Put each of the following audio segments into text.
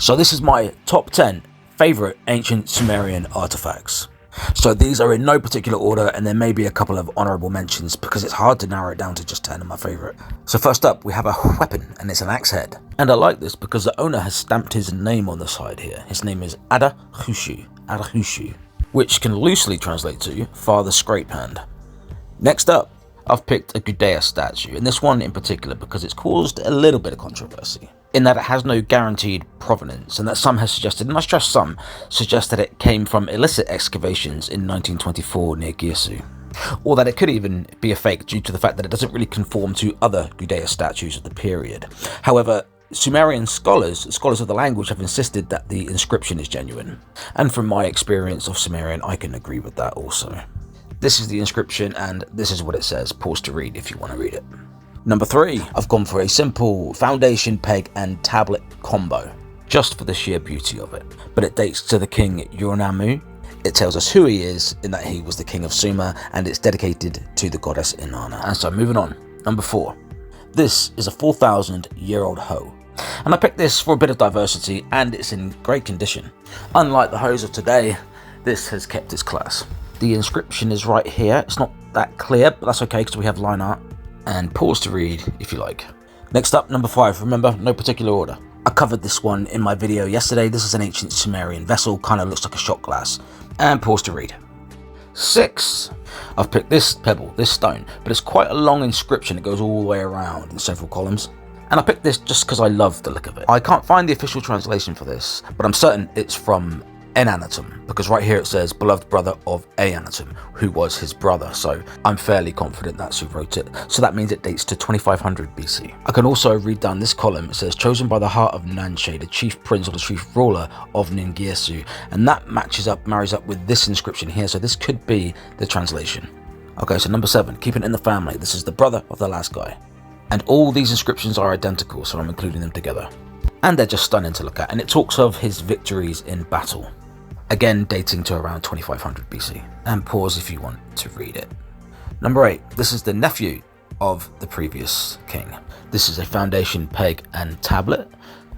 So this is my top 10 favourite ancient Sumerian artifacts. So these are in no particular order, and there may be a couple of honourable mentions because it's hard to narrow it down to just 10 of my favourite. So first up, we have a weapon, and it's an axe head. And I like this because the owner has stamped his name on the side here. His name is Aartifacts, which can loosely translate to Father Scrape Hand. Next up, I've picked a Gudea statue, and this one in particular because it's caused a little bit of controversy, in that it has no guaranteed provenance, and that some have suggested, and I stress some, suggest that it came from illicit excavations in 1924 near Girsu, or that it could even be a fake due to the fact that it doesn't really conform to other Gudea statues of the period. However, Sumerian scholars of the language, have insisted that the inscription is genuine, and from my experience of Sumerian, I can agree with that also. This is the inscription, and this is what it says. Pause to read if you want to read it. Number 3, I've gone for a simple foundation peg and tablet combo, just for the sheer beauty of it. But it dates to the king Ur-Nammu. It tells us who he is, in that he was the king of Sumer, and it's dedicated to the goddess Inanna. And so moving on, number 4. This is a 4,000-year-old hoe. And I picked this for a bit of diversity, and it's in great condition. Unlike the hoes of today, this has kept its class. The inscription is right here. It's not that clear, but that's okay because we have line art. And pause to read if you like. Next up, number 5. Remember, no particular order. I covered this one in my video yesterday. This is an ancient Sumerian vessel, kind of looks like a shot glass. And pause to read. 6. I've picked this pebble, this stone, but it's quite a long inscription. It goes all the way around in several columns. And I picked this just because I love the look of it. I can't find the official translation for this, but I'm certain it's from Enanatum, because right here it says beloved brother of Eanatum, who was his brother, so I'm fairly confident that's who wrote it. So that means it dates to 2500 BC. I can also read down this column. It says chosen by the heart of Nanshe, the chief prince or the chief ruler of Ningirsu, and that marries up with this inscription here, so this could be the translation. Okay, so number 7, keeping it in the family. This is the brother of the last guy, and all these inscriptions are identical, so I'm including them together. And they're just stunning to look at, and it talks of his victories in battle. Again, dating to around 2500 BC. And pause if you want to read it. Number 8. This is the nephew of the previous king. This is a foundation peg and tablet.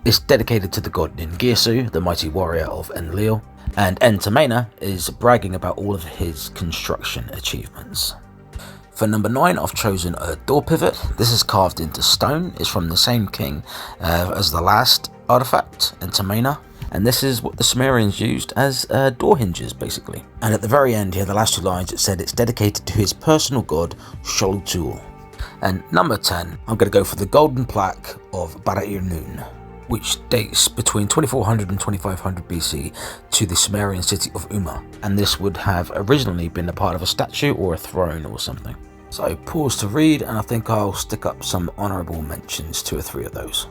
It's dedicated to the god Ningirsu, the mighty warrior of Enlil. And Entemena is bragging about all of his construction achievements. For number 9, I've chosen a door pivot. This is carved into stone. It's from the same king as the last artifact, Entemena. And this is what the Sumerians used as door hinges, basically. And at the very end here, the last 2 lines, it said it's dedicated to his personal god, Sholutul. And number 10, I'm going to go for the golden plaque of Bara-Ir-Nun, which dates between 2400 and 2500 BC to the Sumerian city of Umma. And this would have originally been a part of a statue or a throne or something. So pause to read, and I think I'll stick up some honourable mentions, 2 or 3 of those.